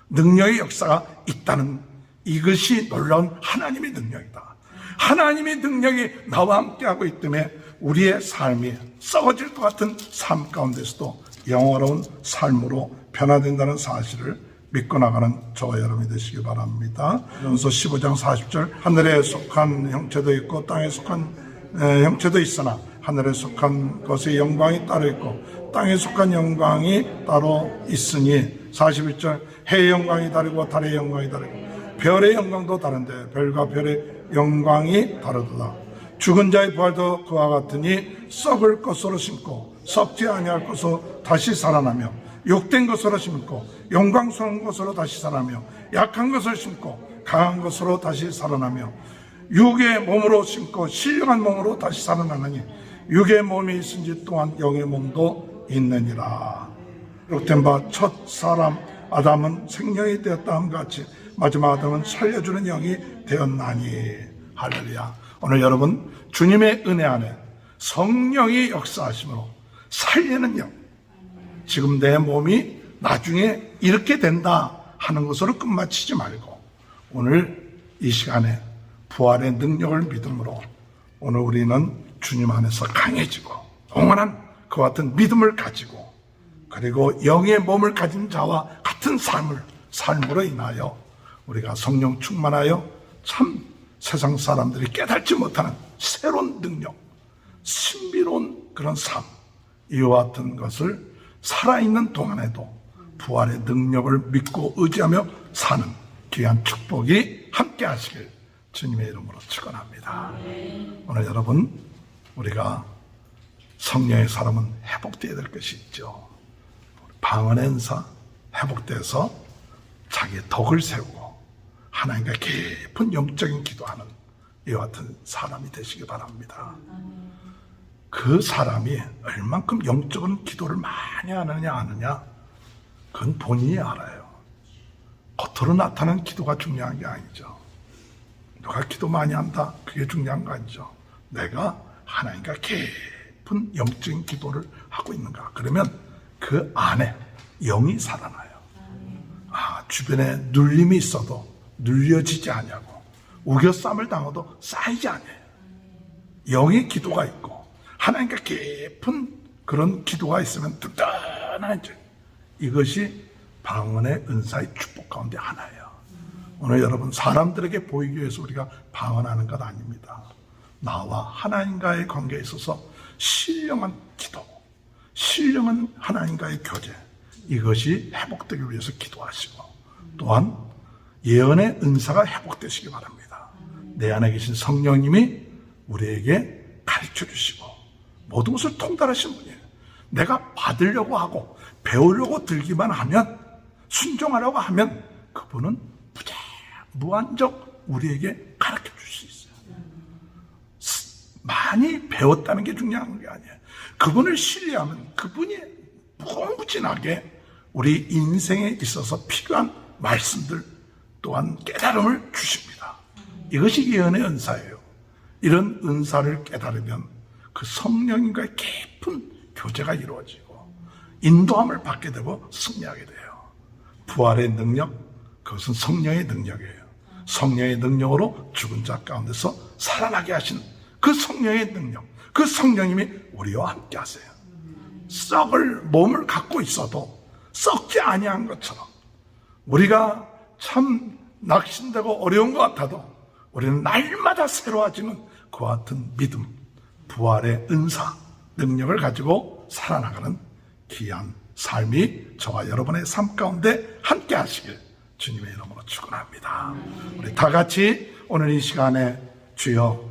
능력의 역사가 있다는, 이것이 놀라운 하나님의 능력이다. 하나님의 능력이 나와 함께하고 있기 때문에 우리의 삶이 썩어질 것 같은 삶 가운데서도 영화로운 삶으로 변화된다는 사실을 믿고 나가는 저와 여러분이 되시기 바랍니다. 전서 15장 40절, 하늘에 속한 형체도 있고 땅에 속한 형체도 있으나 하늘에 속한 것의 영광이 따로 있고 땅에 속한 영광이 따로 있으니, 41절, 해의 영광이 다르고 달의 영광이 다르고 별의 영광도 다른데 별과 별의 영광이 다르도다. 죽은 자의 부활도 그와 같으니 썩을 것으로 심고 썩지 아니할 것으로 다시 살아나며, 욕된 것으로 심고 영광스러운 것으로 다시 살아나며, 약한 것을 심고 강한 것으로 다시 살아나며, 육의 몸으로 심고 신령한 몸으로 다시 살아나느니 육의 몸이 있은지 또한 영의 몸도 있느니라. 기록된 바 첫 사람 아담은 생명이 되었다 함 같이 마지막 아담은 살려주는 영이 되었나니. 할렐루야. 오늘 여러분, 주님의 은혜 안에 성령이 역사하심으로 살리는 영, 지금 내 몸이 나중에 이렇게 된다 하는 것으로 끝마치지 말고 오늘 이 시간에 부활의 능력을 믿음으로 오늘 우리는 주님 안에서 강해지고 영원한 그와 같은 믿음을 가지고, 그리고 영의 몸을 가진 자와 같은 삶으로 인하여 우리가 성령 충만하여 참 세상 사람들이 깨닫지 못하는 새로운 능력, 신비로운 그런 삶, 이와 같은 것을 살아있는 동안에도 부활의 능력을 믿고 의지하며 사는 귀한 축복이 함께 하시길 주님의 이름으로 축원합니다. 오늘 여러분, 우리가 성령의 사람은 회복되어야 될 것이 있죠. 방언의 은사 회복돼서 자기의 덕을 세우고 하나님과 깊은 영적인 기도하는 이와 같은 사람이 되시기 바랍니다. 그 사람이 얼만큼 영적인 기도를 많이 하느냐 안 하느냐, 그건 본인이 알아요. 겉으로 나타나는 기도가 중요한 게 아니죠. 누가 기도 많이 한다, 그게 중요한 거 아니죠. 내가 하나님과 깊은 영적인 기도를 하고 있는가, 그러면 그 안에 영이 살아나요. 주변에 눌림이 있어도 눌려지지 않냐고, 우겨쌈을 당해도 쌓이지 않아요. 영의 기도가 있고 하나님과 깊은 그런 기도가 있으면 든든한 줄, 이것이 방언의 은사의 축복 가운데 하나예요. 오늘 여러분, 사람들에게 보이기 위해서 우리가 방언하는 것 아닙니다. 나와 하나님과의 관계에 있어서 신령한 기도, 신령한 하나님과의 교제, 이것이 회복되기 위해서 기도하시고, 또한 예언의 은사가 회복되시기 바랍니다. 내 안에 계신 성령님이 우리에게 가르쳐 주시고 모든 것을 통달하신 분이에요. 내가 받으려고 하고 배우려고 들기만 하면, 순종하려고 하면 그분은 무한적 우리에게 가르쳐 줄 수 있어요. 많이 배웠다는 게 중요한 게 아니에요. 그분을 신뢰하면 그분이 무궁무진하게 우리 인생에 있어서 필요한 말씀들 또한 깨달음을 주십니다. 이것이 예언의 은사예요. 이런 은사를 깨달으면 그 성령님과의 깊은 교제가 이루어지고 인도함을 받게 되고 승리하게 돼요. 부활의 능력, 그것은 성령의 능력이에요. 성령의 능력으로 죽은 자 가운데서 살아나게 하신 그 성령의 능력, 그 성령님이 우리와 함께 하세요. 썩을 몸을 갖고 있어도 썩지 아니한 것처럼 우리가 참 낙심되고 어려운 것 같아도 우리는 날마다 새로워지는 그와 같은 믿음, 부활의 은사, 능력을 가지고 살아나가는 귀한 삶이 저와 여러분의 삶 가운데 함께 하시길 주님의 이름으로 축원합니다. 우리 다 같이 오늘 이 시간에 주여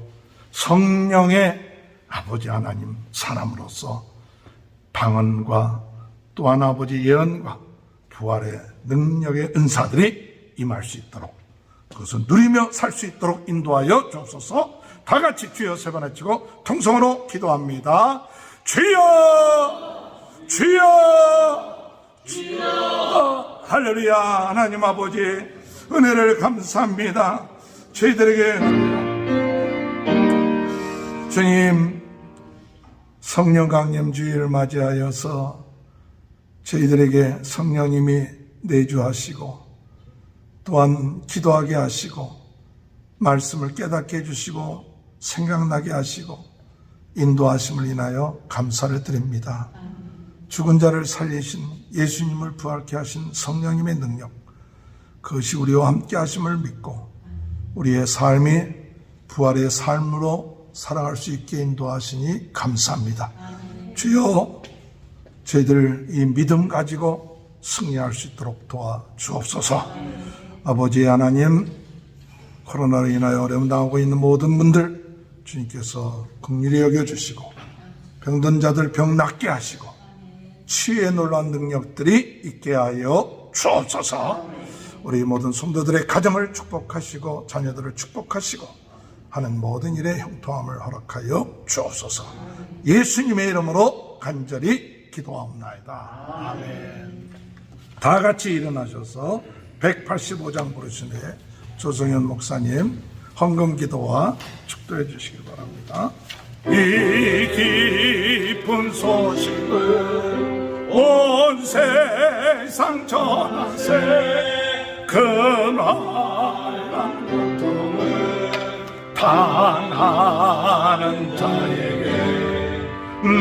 성령의 아버지 하나님 사람으로서 방언과 또한 아버지 예언과 부활의 능력의 은사들이 임할 수 있도록 그것을 누리며 살 수 있도록 인도하여 주옵소서. 다 같이 주여 세 번 외치고 통성으로 기도합니다. 주여 주여 주여. 할렐루야. 하나님 아버지 은혜를 감사합니다. 저희들에게 주님 성령 강림 주일을 맞이하여서 저희들에게 성령님이 내주하시고 또한 기도하게 하시고 말씀을 깨닫게 해주시고 생각나게 하시고 인도하심을 인하여 감사를 드립니다. 죽은 자를 살리신 예수님을 부활케 하신 성령님의 능력, 그것이 우리와 함께 하심을 믿고 우리의 삶이 부활의 삶으로 살아갈 수 있게 인도하시니 감사합니다. 주여 저희들 이 믿음 가지고 승리할 수 있도록 도와주옵소서. 아버지 하나님, 코로나로 인하여 어려움 당하고 있는 모든 분들 주님께서 긍휼히 여겨주시고 병든 자들 병 낫게 하시고 치유의 놀라운 능력들이 있게 하여 주옵소서. 우리 모든 성도들의 가정을 축복하시고 자녀들을 축복하시고 하는 모든 일에 형통함을 허락하여 주옵소서. 예수님의 이름으로 간절히 기도하옵나이다. 아멘. 다 같이 일어나셔서 185장 부르시네 조성현 목사님 헌금 기도와 축도해 주시기 바랍니다. 이 깊은 소식을 온 세상 전하세. 그 말한 고통을 당하는 자에게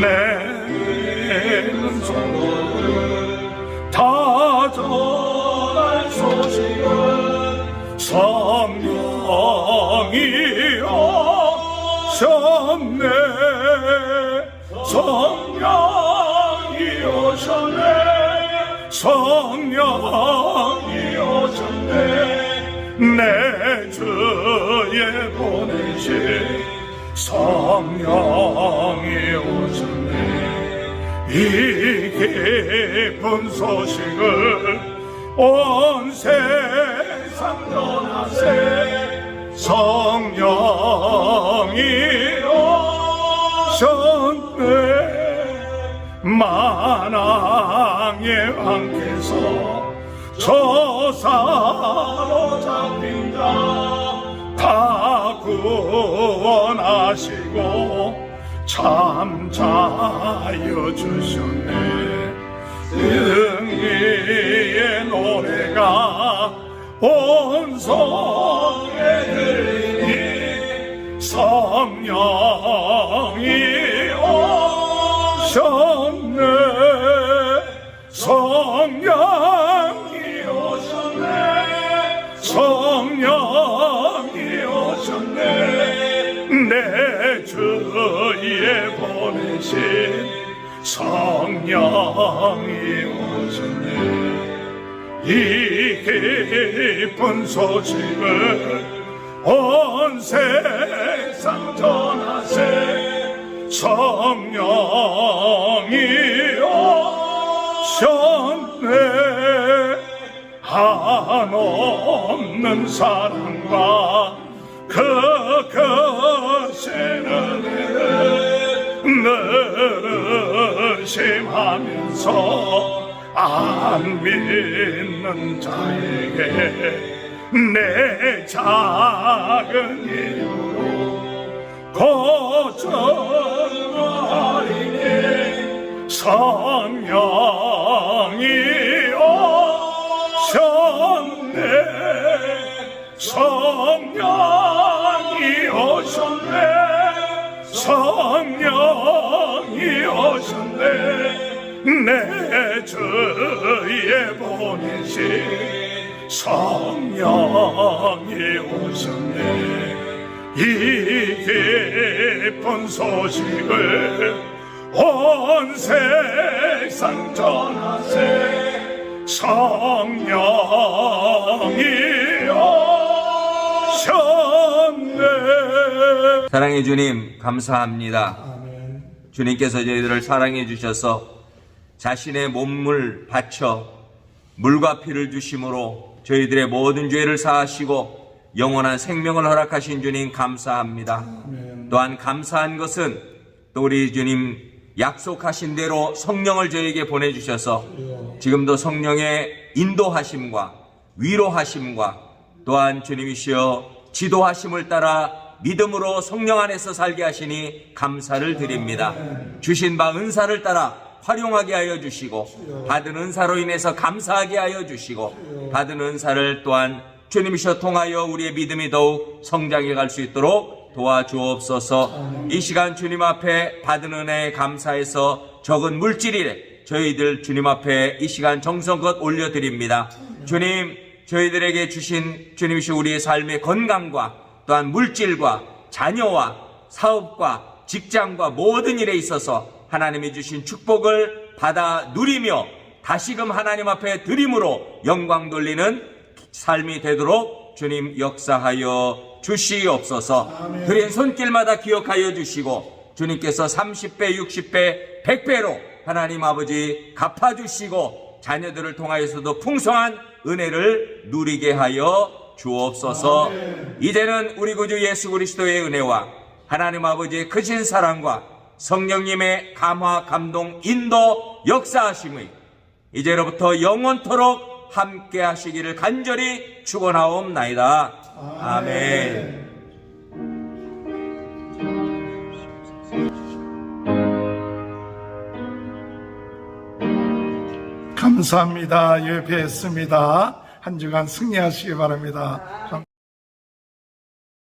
내는 소를 다 전할 소식은 성령이 오셨네. 성령이 오셨네. 성령이 오셨네. 내 주에 보내신 성령이 오셨네. 이 깊은 소식을 온 세상 전하세. 성령이 오셨네. 만왕의 왕께서 저사로 잡힌 자 다 구원하시고 참자여 주셨네. 승리의 노래가 온 성에 들리니 성령이 오셨네. 성령이 오셨네. 성령이 오셨네. 내 주에 보내신 성령이 오셨네. 이 깊은 소식을 온 세상 전하세. 성령이 오셨네. 한없는 사랑과 그 크신 은혜를 늘으심하면서 안 믿는 자에게 내 작은 이름으로 고쳐하리니 성령이 오셨네. 성령이 오셨네. 성령이 오셨네. 내 주위에 보내신 성령이 오셨네. 이 기쁜 소식을 온 세상 전하세. 성령이 오셨네. 사랑해 주님, 감사합니다. 주님께서 저희들을 사랑해 주셔서 자신의 몸을 바쳐 물과 피를 주심으로 저희들의 모든 죄를 사하시고 영원한 생명을 허락하신 주님 감사합니다. 또한 감사한 것은 또 우리 주님 약속하신 대로 성령을 저에게 보내주셔서 지금도 성령의 인도하심과 위로하심과 또한 주님이시여 지도하심을 따라 믿음으로 성령 안에서 살게 하시니 감사를 드립니다. 주신 바 은사를 따라 활용하게 하여 주시고 받은 은사로 인해서 감사하게 하여 주시고 받은 은사를 또한 주님이시여 통하여 우리의 믿음이 더욱 성장해 갈 수 있도록 도와주옵소서. 이 시간 주님 앞에 받은 은혜에 감사해서 적은 물질이래 저희들 주님 앞에 이 시간 정성껏 올려드립니다. 주님, 저희들에게 주신 주님이시여 우리의 삶의 건강과 또한 물질과 자녀와 사업과 직장과 모든 일에 있어서 하나님이 주신 축복을 받아 누리며 다시금 하나님 앞에 드림으로 영광 돌리는 삶이 되도록 주님 역사하여 주시옵소서. 드린 손길마다 기억하여 주시고 주님께서 30배, 60배, 100배로 하나님 아버지 갚아주시고 자녀들을 통하여서도 풍성한 은혜를 누리게 하여 주옵소서. 이제는 우리 구주 예수 그리스도의 은혜와 하나님 아버지의 크신 사랑과 성령님의 감화, 감동, 인도, 역사하심의 이제로부터 영원토록 함께 하시기를 간절히 축원하옵나이다. 아멘. 감사합니다. 예배했습니다. 한 주간 승리하시기 바랍니다.